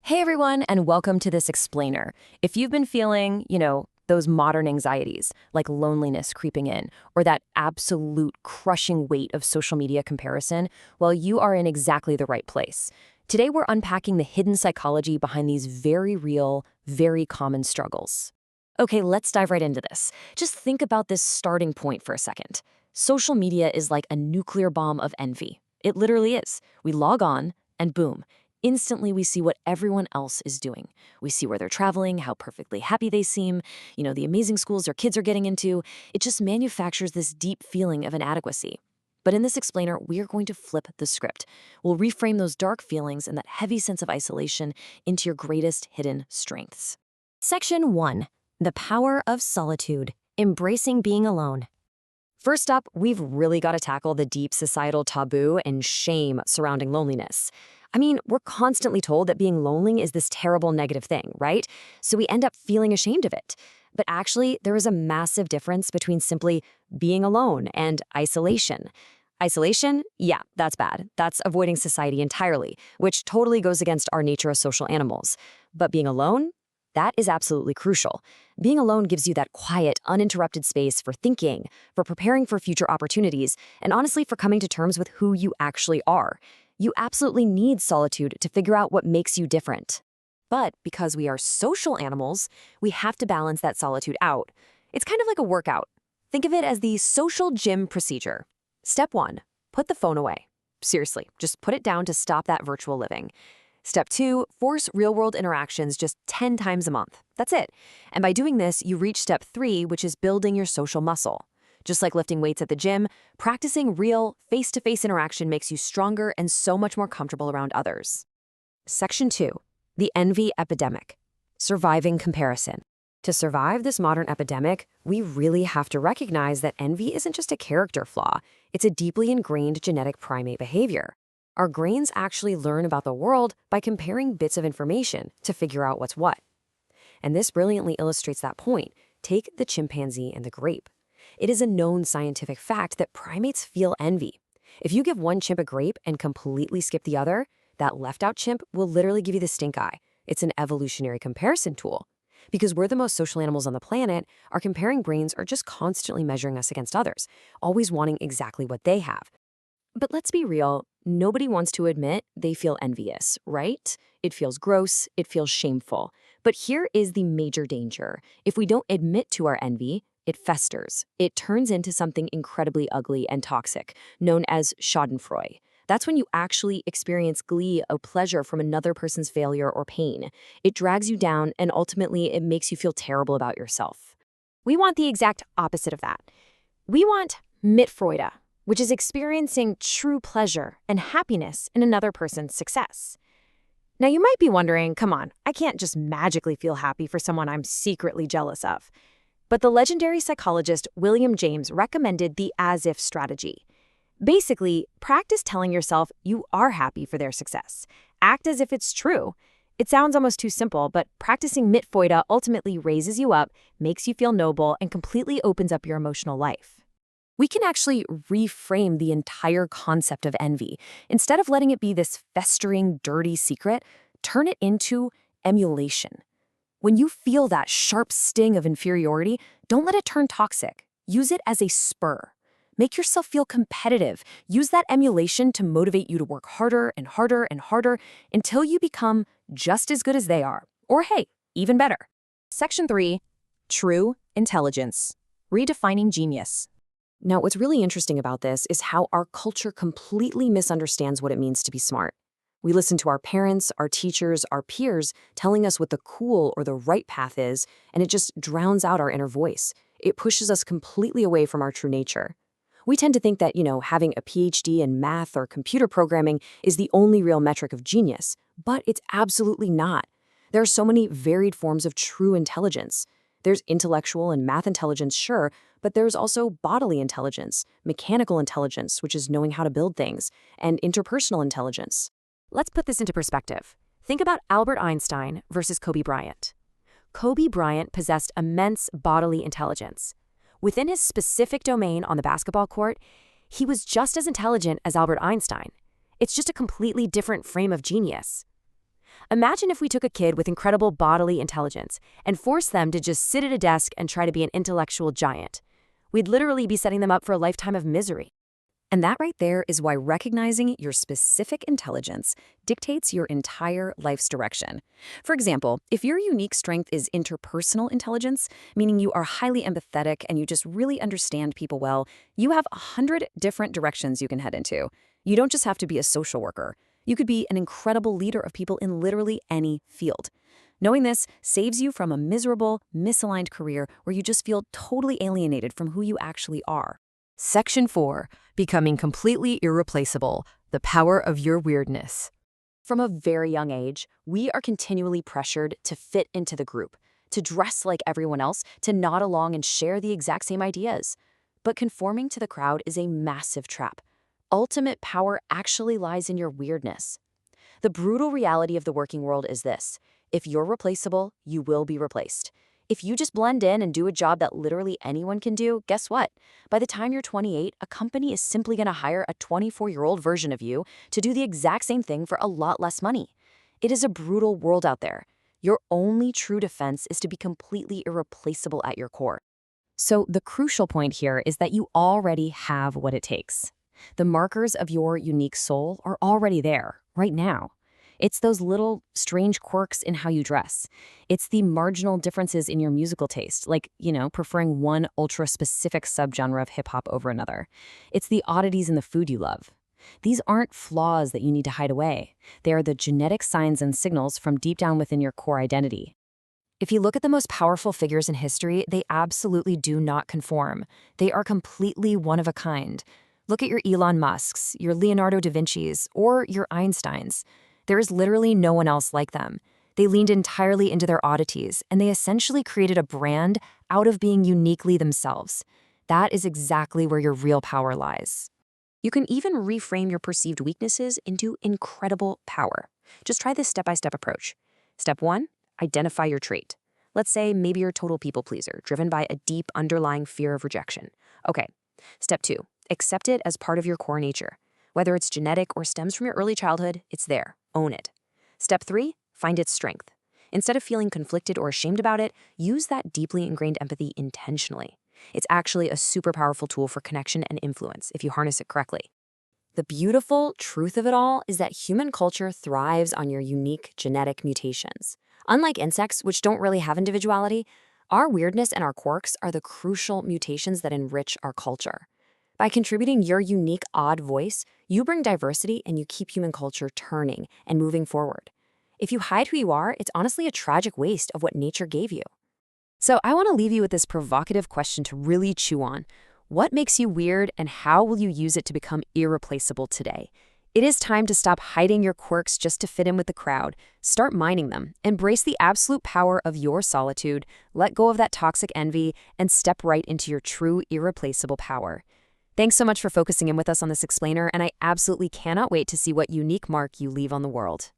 Hey everyone, and welcome to this explainer. If you've been feeling, those modern anxieties, like loneliness creeping in, or that absolute crushing weight of social media comparison, well, you are in exactly the right place. Today we're unpacking the hidden psychology behind these very real, very common struggles. Okay, let's dive right into this. Just think about this starting point for a second. Social media is like a nuclear bomb of envy. It literally is. We log on, and boom. Instantly, we see what everyone else is doing. We see where they're traveling, how perfectly happy they seem, the amazing schools their kids are getting into. It just manufactures this deep feeling of inadequacy. But in this explainer, we are going to flip the script. We'll reframe those dark feelings and that heavy sense of isolation into your greatest hidden strengths. Section 1. The power of solitude. Embracing being alone. First up, we've really got to tackle the deep societal taboo and shame surrounding loneliness. I mean, we're constantly told that being lonely is this terrible negative thing, right? So we end up feeling ashamed of it. But actually, there is a massive difference between simply being alone and isolation. Isolation? Yeah, that's bad. That's avoiding society entirely, which totally goes against our nature as social animals. But being alone? That is absolutely crucial. Being alone gives you that quiet, uninterrupted space for thinking, for preparing for future opportunities, and honestly for coming to terms with who you actually are. You absolutely need solitude to figure out what makes you different. But because we are social animals, we have to balance that solitude out. It's kind of like a workout. Think of it as the social gym procedure. Step 1, put the phone away. Seriously, just put it down to stop that virtual living. Step 2, force real-world interactions just 10 times a month. That's it. And by doing this, you reach step 3, which is building your social muscle. Just like lifting weights at the gym, practicing real, face-to-face interaction makes you stronger and so much more comfortable around others. Section 2. The envy epidemic. Surviving comparison. To survive this modern epidemic, we really have to recognize that envy isn't just a character flaw. It's a deeply ingrained genetic primate behavior. Our brains actually learn about the world by comparing bits of information to figure out what's what. And this brilliantly illustrates that point. Take the chimpanzee and the grape. It is a known scientific fact that primates feel envy. If you give one chimp a grape and completely skip the other, that left-out chimp will literally give you the stink eye. It's an evolutionary comparison tool. Because we're the most social animals on the planet, our comparing brains are just constantly measuring us against others, always wanting exactly what they have. But let's be real, nobody wants to admit they feel envious, right? It feels gross, it feels shameful. But here is the major danger. If we don't admit to our envy, it festers. It turns into something incredibly ugly and toxic, known as schadenfreude. That's when you actually experience glee or pleasure from another person's failure or pain. It drags you down, and ultimately, it makes you feel terrible about yourself. We want the exact opposite of that. We want Mitfreude, which is experiencing true pleasure and happiness in another person's success. Now, you might be wondering, come on, I can't just magically feel happy for someone I'm secretly jealous of. But the legendary psychologist William James recommended the as-if strategy. Basically, practice telling yourself you are happy for their success. Act as if it's true. It sounds almost too simple, but practicing Mitfreude ultimately raises you up, makes you feel noble, and completely opens up your emotional life. We can actually reframe the entire concept of envy. Instead of letting it be this festering, dirty secret, turn it into emulation. When you feel that sharp sting of inferiority, don't let it turn toxic. Use it as a spur. Make yourself feel competitive. Use that emulation to motivate you to work harder and harder and harder until you become just as good as they are. Or hey, even better. Section 3, True Intelligence. Redefining genius. Now, what's really interesting about this is how our culture completely misunderstands what it means to be smart. We listen to our parents, our teachers, our peers telling us what the cool or the right path is, and it just drowns out our inner voice. It pushes us completely away from our true nature. We tend to think that, having a PhD in math or computer programming is the only real metric of genius, but it's absolutely not. There are so many varied forms of true intelligence. There's intellectual and math intelligence, sure, but there's also bodily intelligence, mechanical intelligence, which is knowing how to build things, and interpersonal intelligence. Let's put this into perspective. Think about Albert Einstein versus Kobe Bryant. Kobe Bryant possessed immense bodily intelligence. Within his specific domain on the basketball court, he was just as intelligent as Albert Einstein. It's just a completely different frame of genius. Imagine if we took a kid with incredible bodily intelligence and forced them to just sit at a desk and try to be an intellectual giant. We'd literally be setting them up for a lifetime of misery. And that right there is why recognizing your specific intelligence dictates your entire life's direction. For example, if your unique strength is interpersonal intelligence, meaning you are highly empathetic and you just really understand people well, you have 100 different directions you can head into. You don't just have to be a social worker. You could be an incredible leader of people in literally any field. Knowing this saves you from a miserable, misaligned career where you just feel totally alienated from who you actually are. Section 4. Becoming completely irreplaceable. The power of your weirdness. From a very young age, we are continually pressured to fit into the group, to dress like everyone else, to nod along and share the exact same ideas. But conforming to the crowd is a massive trap. Ultimate power actually lies in your weirdness. The brutal reality of the working world is this: if you're replaceable, you will be replaced. If you just blend in and do a job that literally anyone can do, guess what? By the time you're 28, a company is simply going to hire a 24-year-old version of you to do the exact same thing for a lot less money. It is a brutal world out there. Your only true defense is to be completely irreplaceable at your core. So the crucial point here is that you already have what it takes. The markers of your unique soul are already there, right now. It's those little strange quirks in how you dress. It's the marginal differences in your musical taste, like, preferring one ultra-specific subgenre of hip-hop over another. It's the oddities in the food you love. These aren't flaws that you need to hide away. They are the genetic signs and signals from deep down within your core identity. If you look at the most powerful figures in history, they absolutely do not conform. They are completely one of a kind. Look at your Elon Musks, your Leonardo da Vinci's, or your Einsteins. There is literally no one else like them. They leaned entirely into their oddities, and they essentially created a brand out of being uniquely themselves. That is exactly where your real power lies. You can even reframe your perceived weaknesses into incredible power. Just try this step-by-step approach. Step 1, identify your trait. Let's say maybe you're a total people pleaser, driven by a deep underlying fear of rejection. Okay. Step 2, accept it as part of your core nature. Whether it's genetic or stems from your early childhood, it's there. Own it. Step 3, find its strength. Instead of feeling conflicted or ashamed about it, use that deeply ingrained empathy intentionally. It's actually a super powerful tool for connection and influence if you harness it correctly. The beautiful truth of it all is that human culture thrives on your unique genetic mutations. Unlike insects, which don't really have individuality, our weirdness and our quirks are the crucial mutations that enrich our culture. By contributing your unique, odd voice, you bring diversity and you keep human culture turning and moving forward. If you hide who you are, it's honestly a tragic waste of what nature gave you. So I want to leave you with this provocative question to really chew on. What makes you weird, and how will you use it to become irreplaceable today? It is time to stop hiding your quirks just to fit in with the crowd. Start mining them. Embrace the absolute power of your solitude. Let go of that toxic envy and step right into your true irreplaceable power. Thanks so much for focusing in with us on this explainer, and I absolutely cannot wait to see what unique mark you leave on the world.